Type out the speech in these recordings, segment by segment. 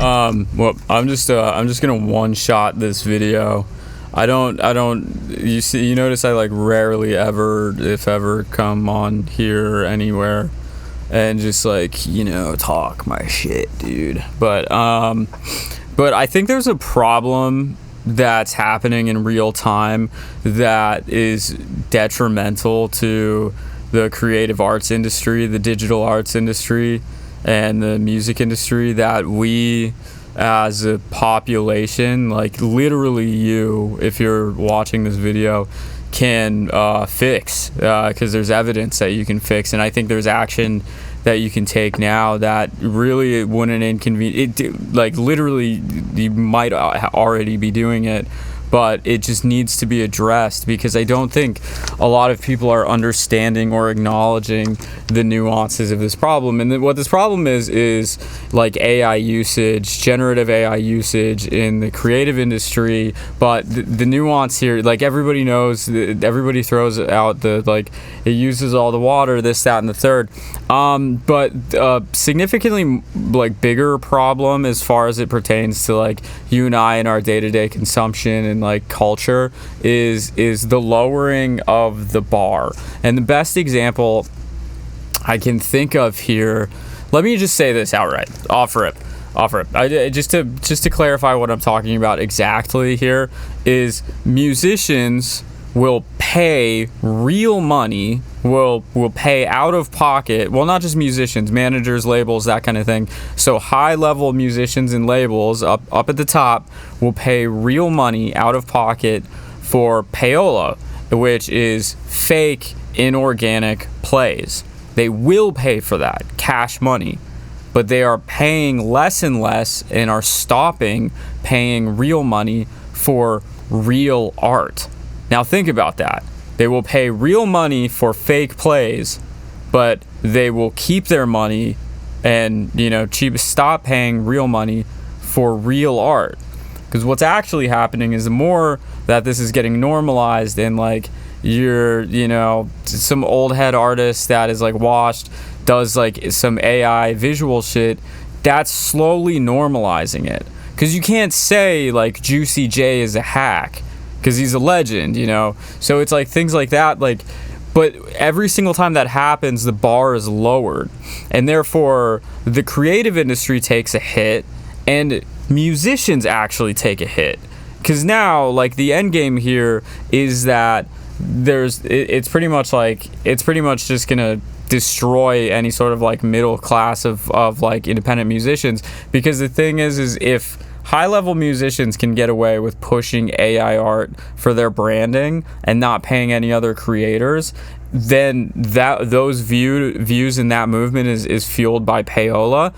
Well, I'm just gonna one shot this video. You notice I like rarely ever, if ever, come on here or anywhere and just like, talk my shit, dude. But I think there's a problem that's happening in real time that is detrimental to the creative arts industry, the digital arts industry, and the music industry, that we as a population, like literally you, if you're watching this video, can fix, because there's evidence that you can fix. And I think there's action that you can take now that really wouldn't inconvenience it. Like literally you might already be doing it, but it just needs to be addressed, because I don't think a lot of people are understanding or acknowledging the nuances of this problem. And what this problem is like AI usage, generative AI usage in the creative industry. But the nuance here, like everybody knows, everybody throws out the, like, it uses all the water, this, that, and the third. But significantly like bigger problem as far as it pertains to like you and I and our day-to-day consumption and like culture is the lowering of the bar. And the best example I can think of here, let me just say this outright, off rip. Just to clarify what I'm talking about exactly here, is musicians will pay real money, will pay out of pocket. Well, not just musicians, managers, labels, that kind of thing. So high level musicians and labels up at the top will pay real money out of pocket for payola, which is fake inorganic plays. They will pay for that, cash money, but they are paying less and less and are stopping paying real money for real art. Now think about that. They will pay real money for fake plays, but they will keep their money and, stop paying real money for real art. Because what's actually happening is the more that this is getting normalized, and like you're, some old head artist that is like washed, does like some AI visual shit, that's slowly normalizing it. Because you can't say like Juicy J is a hack, because he's a legend, so it's like things like that, like, but every single time that happens, the bar is lowered, and therefore the creative industry takes a hit and musicians actually take a hit, because now like the end game here is that it's pretty much just gonna destroy any sort of like middle class of like independent musicians. Because the thing is if high-level musicians can get away with pushing AI art for their branding and not paying any other creators, then those views in that movement is fueled by payola.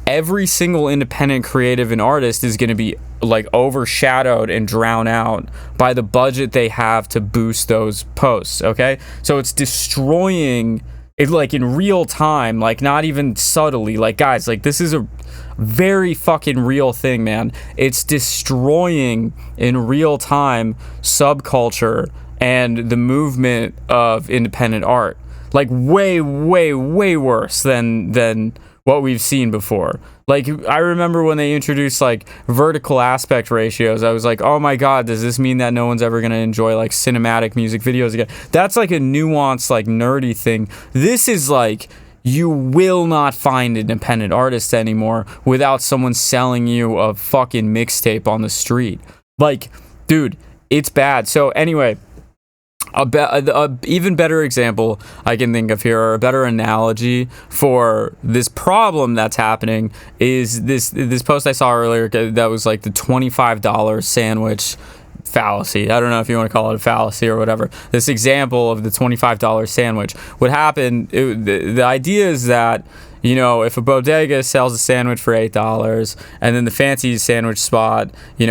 Every single independent creative and artist is going to be like overshadowed and drowned out by the budget they have to boost those posts, okay? So it's destroying it like in real time, like not even subtly. Like, guys, like this is a very fucking real thing, man. It's destroying in real time subculture and the movement of independent art, like way worse than what we've seen before. Like, I remember when they introduced like vertical aspect ratios, I was like, oh my god, does this mean that no one's ever gonna enjoy like cinematic music videos again? That's like a nuanced, like nerdy thing. This is like, you will not find independent artists anymore without someone selling you a fucking mixtape on the street. Like, dude, it's bad. So anyway, a even better example I can think of here, or a better analogy for this problem that's happening, is this post I saw earlier that was like the $25 sandwich fallacy. I don't know if you want to call it a fallacy or whatever. This example of the $25 sandwich. What happened, the idea is that, if a bodega sells a sandwich for $8 and then the fancy sandwich spot,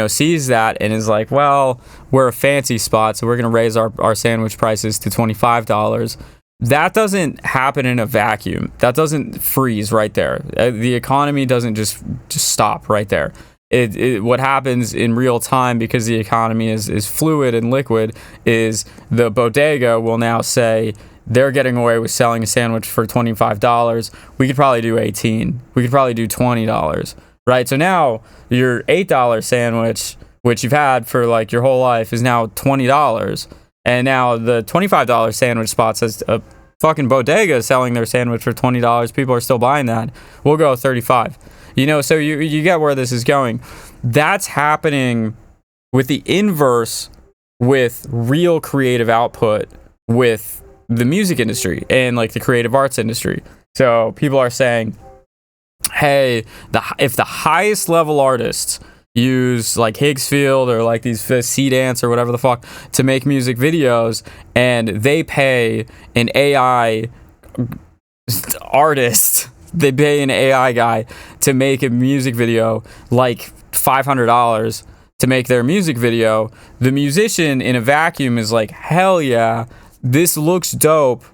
sees that and is like, well, we're a fancy spot, so we're going to raise our sandwich prices to $25. That doesn't happen in a vacuum. That doesn't freeze right there. The economy doesn't just stop right there. What happens in real time, because the economy is fluid and liquid, is the bodega will now say, they're getting away with selling a sandwich for $25. We could probably do $18. We could probably do $20. right? So now your $8 sandwich, which you've had for like your whole life, is now $20. And now the $25 sandwich spot says a fucking bodega is selling their sandwich for $20. People are still buying that. We'll go 35. You know, so you get where this is going. That's happening with the inverse with real creative output with the music industry and like the creative arts industry. So people are saying, hey, if the highest level artists use like Higgsfield or like these C Dance or whatever the fuck to make music videos, and they pay an AI artist, they pay an AI guy to make a music video like $500 to make their music video, the musician in a vacuum is like, hell yeah, this looks dope,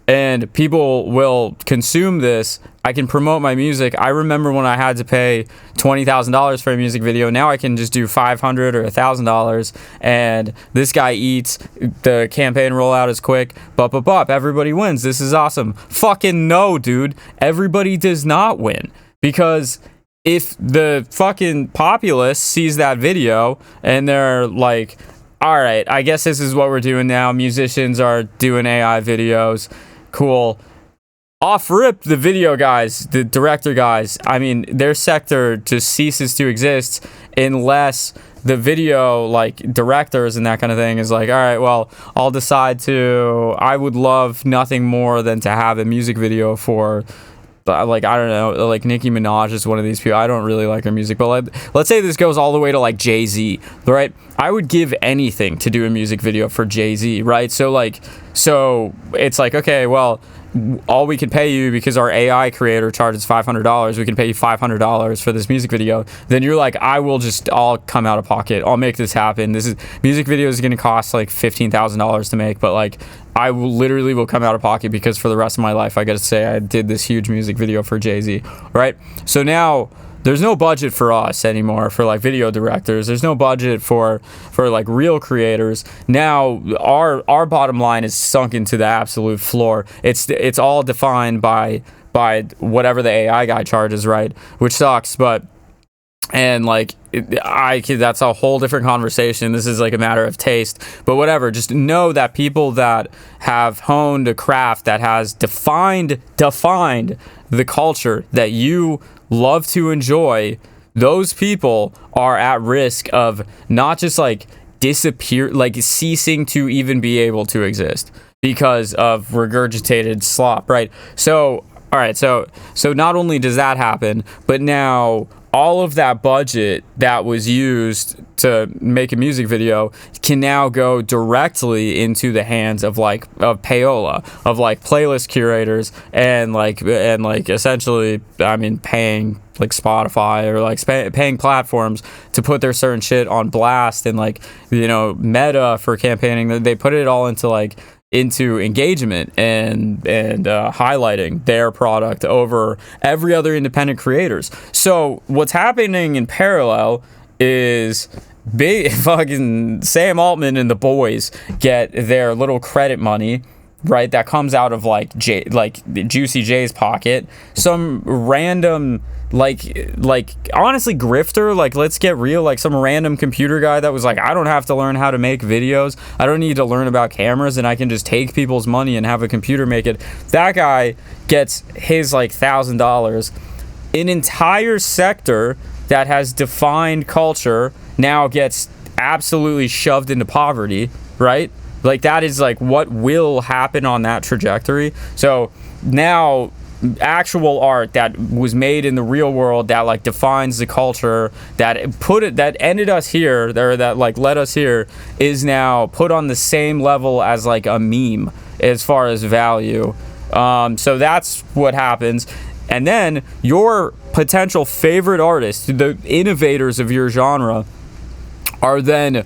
and people will consume this. I can promote my music. I remember when I had to pay $20,000 for a music video. Now I can just do $500 or $1,000, and this guy eats. The campaign rollout is quick. Bup. Everybody wins. This is awesome. Fucking no, dude. Everybody does not win, because if the fucking populace sees that video and they're like, all right, I guess this is what we're doing now. Musicians are doing AI videos. Cool. Off rip, the video guys, the director guys, I mean, their sector just ceases to exist unless the video, like, directors and that kind of thing is like, all right, well, I'll decide I would love nothing more than to have a music video for, like, I don't know, like Nicki Minaj is one of these people. I don't really like her music, but let's say this goes all the way to like Jay-Z, right? I would give anything to do a music video for Jay-Z, right? So it's like, okay, well, all we can pay you, because our AI creator charges $500, we can pay you $500 for this music video. Then you're like, I'll come out of pocket. I'll make this happen. Music video is going to cost like $15,000 to make, but like, I will come out of pocket, because for the rest of my life, I got to say I did this huge music video for Jay-Z, right? So now there's no budget for us anymore for like video directors. There's no budget for like real creators. Now our bottom line is sunk into the absolute floor. It's all defined by whatever the AI guy charges, right? Which sucks, but. And like that's a whole different conversation. This is like a matter of taste, but whatever. Just know that people that have honed a craft that has defined the culture that you love to enjoy, those people are at risk of not just like ceasing to even be able to exist because of regurgitated slop, right? So all right, so not only does that happen, but now all of that budget that was used to make a music video can now go directly into the hands of payola, of like playlist curators, and like essentially, I mean, paying like Spotify or like paying platforms to put their certain shit on blast, and like, you know, Meta for campaigning. They put it all into engagement and highlighting their product over every other independent creators. So what's happening in parallel is big fucking Sam Altman and the boys get their little credit money, right? That comes out of like Juicy J's pocket. Some random like honestly grifter, like, let's get real, like some random computer guy that was like, I don't have to learn how to make videos, I don't need to learn about cameras, and I can just take people's money and have a computer make it. That guy gets his like $1,000. An entire sector that has defined culture now gets absolutely shoved into poverty, right? Like, that is like what will happen on that trajectory. So now actual art that was made in the real world, that like defines the culture, that ended us here, or that like led us here, is now put on the same level as like a meme as far as value. So that's what happens. And then your potential favorite artists, the innovators of your genre, are then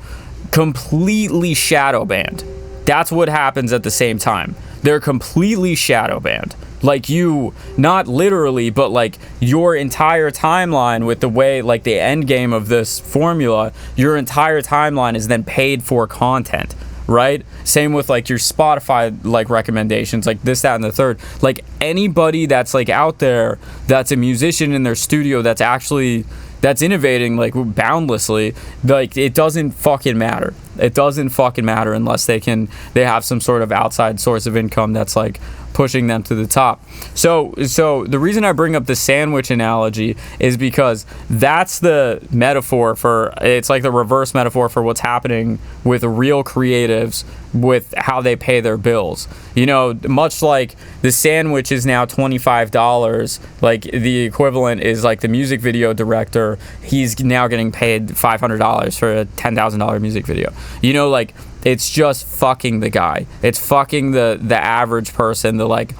completely shadow banned. That's what happens at the same time. They're completely shadow banned. Like, you, not literally, but like your entire timeline, with the way, like, the end game of this formula, your entire timeline is then paid for content, right? Same with like your Spotify like recommendations, like this, that, and the third. Like anybody that's like out there that's a musician in their studio that's innovating like boundlessly, like it doesn't fucking matter. It doesn't fucking matter unless they have some sort of outside source of income that's like pushing them to the top. So the reason I bring up the sandwich analogy is because that's the metaphor for, it's like the reverse metaphor for what's happening with real creatives with how they pay their bills. You know, much like the sandwich is now $25, like the equivalent is like the music video director, he's now getting paid $500 for a $10,000 music video. You know, like it's just fucking the guy. It's fucking the average person, the like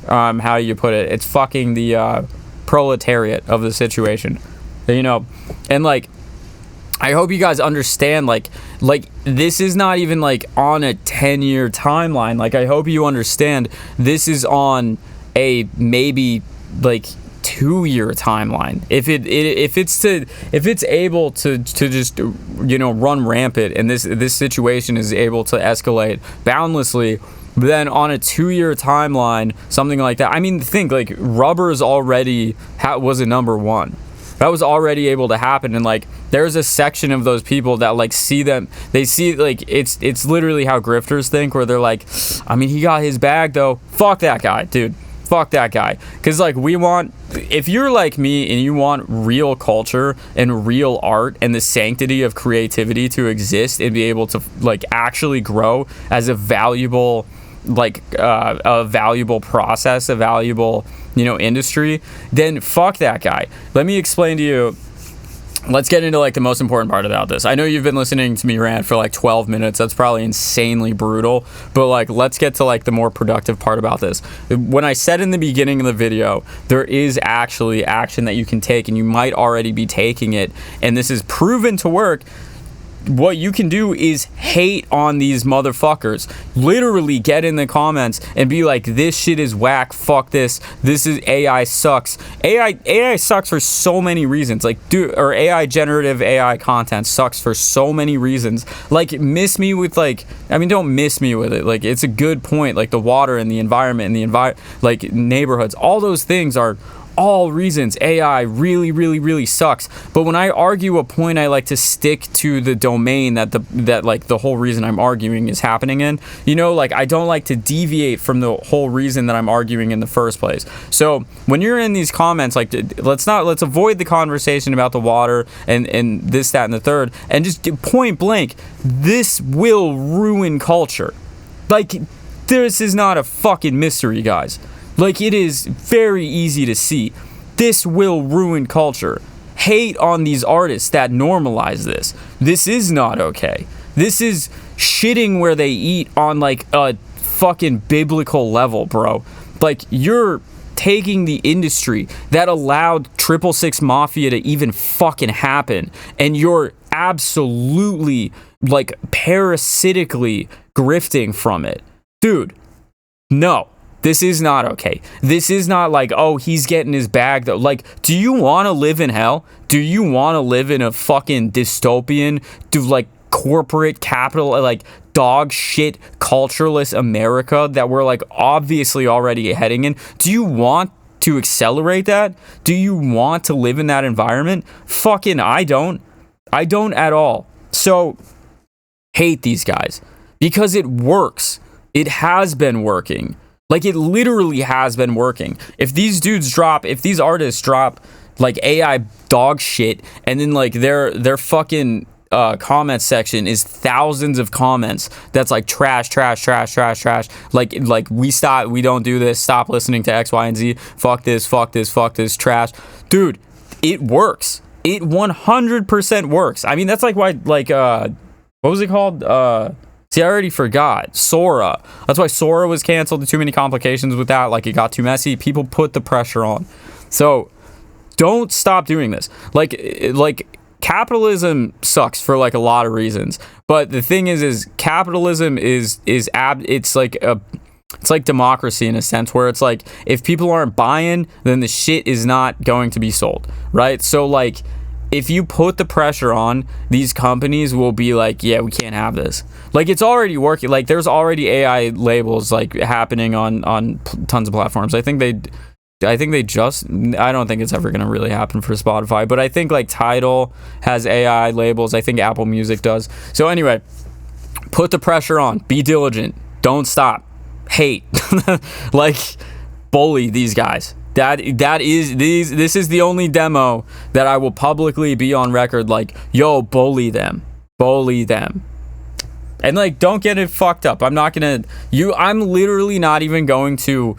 how you put it, it's fucking the proletariat of the situation, you know. And like I hope you guys understand, like this is not even like on a 10-year timeline. Like I hope you understand this is on a maybe like 2-year timeline. If it's able to just, you know, run rampant, and this situation is able to escalate boundlessly, then on a 2-year timeline, something like that. I mean, think like Rubber's already was a number one. That was already able to happen, and like there's a section of those people that like they see like it's literally how grifters think, where they're like, I mean, he got his bag though, fuck that guy, dude, fuck that guy. Because like if you're like me and you want real culture and real art and the sanctity of creativity to exist and be able to like actually grow as a valuable process, a valuable, you know, industry, then fuck that guy. Let me explain to you. Let's get into like the most important part about this. I know you've been listening to me rant for like 12 minutes. That's probably insanely brutal, but like let's get to like the more productive part about this. When I said in the beginning of the video, there is actually action that you can take, and you might already be taking it, and this is proven to work. What you can do is hate on these motherfuckers. Literally get in the comments and be like, this shit is whack, fuck this, this is AI sucks. AI sucks for so many reasons. Like, dude, or generative AI content sucks for so many reasons. Like, miss me with like, I mean, don't miss me with it. Like, it's a good point. Like the water and the environment and like neighborhoods, all those things are all reasons AI really, really, really sucks. But when I argue a point, I like to stick to the domain that the whole reason I'm arguing is happening in. You know, like I don't like to deviate from the whole reason that I'm arguing in the first place. So when you're in these comments, like let's avoid the conversation about the water and this, that, and the third, and just point blank, this will ruin culture. Like, this is not a fucking mystery, guys. Like, it is very easy to see. This will ruin culture. Hate on these artists that normalize this. This is not okay. This is shitting where they eat on like a fucking biblical level, bro. Like, you're taking the industry that allowed 666 Mafia to even fucking happen, and you're absolutely like parasitically grifting from it. Dude, no. This is not okay. This is not like, oh, he's getting his bag though. Like, do you want to live in hell? Do you want to live in a fucking dystopian, like corporate capital, like dog shit, cultureless America that we're like obviously already heading in? Do you want to accelerate that? Do you want to live in that environment? Fucking I don't. I don't at all. So hate these guys because it works. It has been working. Like, it literally has been working. If these artists drop like AI dog shit, and then like their fucking comment section is thousands of comments that's like trash, like we don't do this, stop listening to X, Y, and Z, fuck this, trash. Dude, it works. It 100% works. I mean, that's like why, like what was it called? See, I already forgot. Sora. That's why Sora was canceled. Too many complications with that. Like, it got too messy. People put the pressure on. So, don't stop doing this. Like capitalism sucks for like a lot of reasons. But the thing is capitalism it's like democracy in a sense, where it's like, if people aren't buying, then the shit is not going to be sold, right? So like, if you put the pressure on, these companies will be like, yeah, we can't have this. Like, it's already working. Like, there's already AI labels like happening on tons of platforms. I don't think it's ever going to really happen for Spotify, but I think like Tidal has AI labels. I think Apple Music does. So anyway, put the pressure on, be diligent, don't stop, hate, like, bully these guys. This is the only demo that I will publicly be on record like, yo, bully them, and like, don't get it fucked up. I'm literally not even going to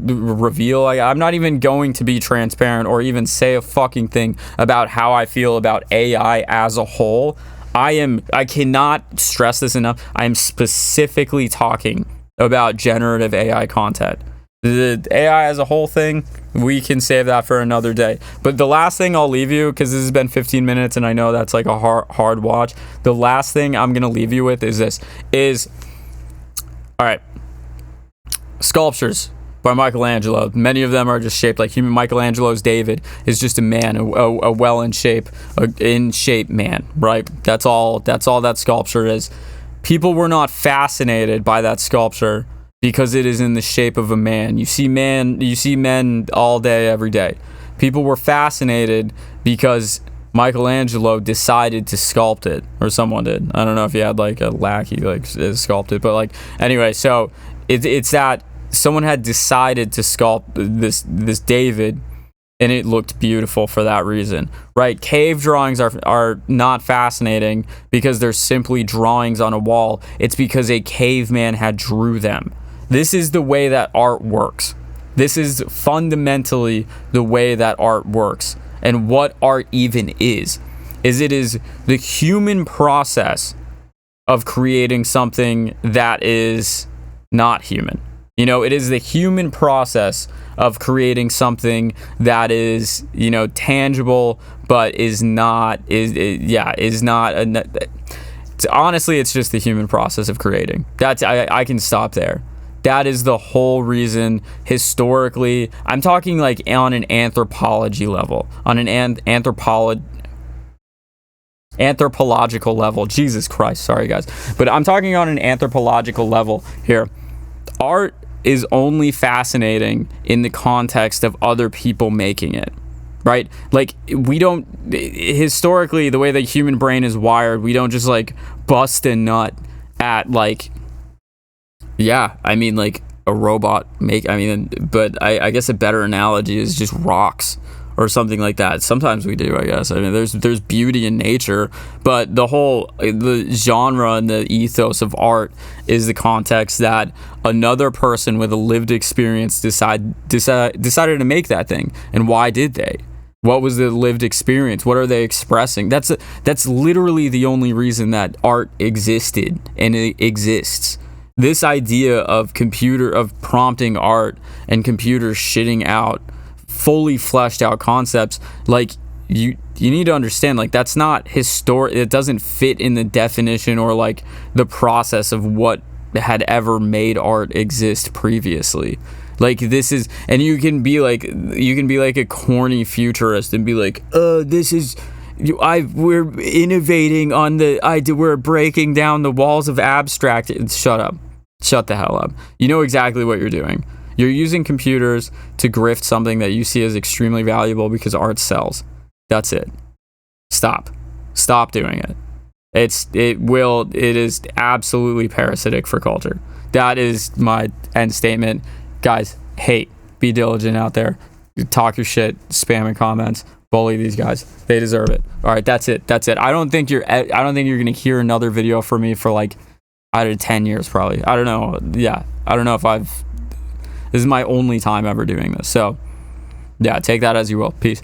reveal. I'm not even going to be transparent or even say a fucking thing about how I feel about AI as a whole. I cannot stress this enough. I am specifically talking about generative AI content. The AI as a whole thing, we can save that for another day. But the last thing I'll leave you, because this has been 15 minutes and I know that's like a hard watch. The last thing I'm going to leave you with is this. All right. Sculptures by Michelangelo. Many of them are just shaped like human. Michelangelo's David is just a man, a well in shape man, right? That's all that sculpture is. People were not fascinated by that sculpture because it is in the shape of a man. You see men all day, every day. People were fascinated because Michelangelo decided to sculpt it, or someone did. I don't know if he had like a lackey like sculpt it, but like, anyway, so it's that someone had decided to sculpt this David, and it looked beautiful for that reason, right? Cave drawings are not fascinating because they're simply drawings on a wall. It's because a caveman had drew them. This is the way that art works. This is fundamentally the way that art works. And what art even is it is the human process of creating something that is not human. You know, it is the human process of creating something that is, you know, tangible, but honestly, it's just the human process of creating. I can stop there. That is the whole reason historically. I'm talking like on an anthropology level, on an anthropological level. Jesus Christ, sorry guys. But I'm talking on an anthropological level here. Art is only fascinating in the context of other people making it, right? Like, we don't, historically, the way the human brain is wired, we don't just like bust a nut at like, yeah, I mean, like a robot but I guess a better analogy is just rocks or something like that. Sometimes we do, I guess. I mean, there's beauty in nature, but the genre and the ethos of art is the context that another person with a lived experience decided to make that thing. And why did they? What was the lived experience? What are they expressing? That's literally the only reason that art existed, and it exists. This idea of prompting art and computers shitting out fully fleshed out concepts, like, you need to understand, like, that's not historic. It doesn't fit in the definition or like the process of what had ever made art exist previously. Like, this is, and you can be like a corny futurist and be like, we're innovating on we're breaking down the walls of abstract. Shut up. Shut the hell up. You know exactly what you're doing. You're using computers to grift something that you see as extremely valuable because art sells. That's it. Stop doing it. It is absolutely parasitic for culture. That is my end statement. Guys, hate. Be diligent out there. Talk your shit, spam in comments, bully these guys. They deserve it. All right, that's it. I don't think you're going to hear another video from me for like out of 10 years probably. I don't know. Yeah. I don't know if this is my only time ever doing this. So, yeah, take that as you will. Peace.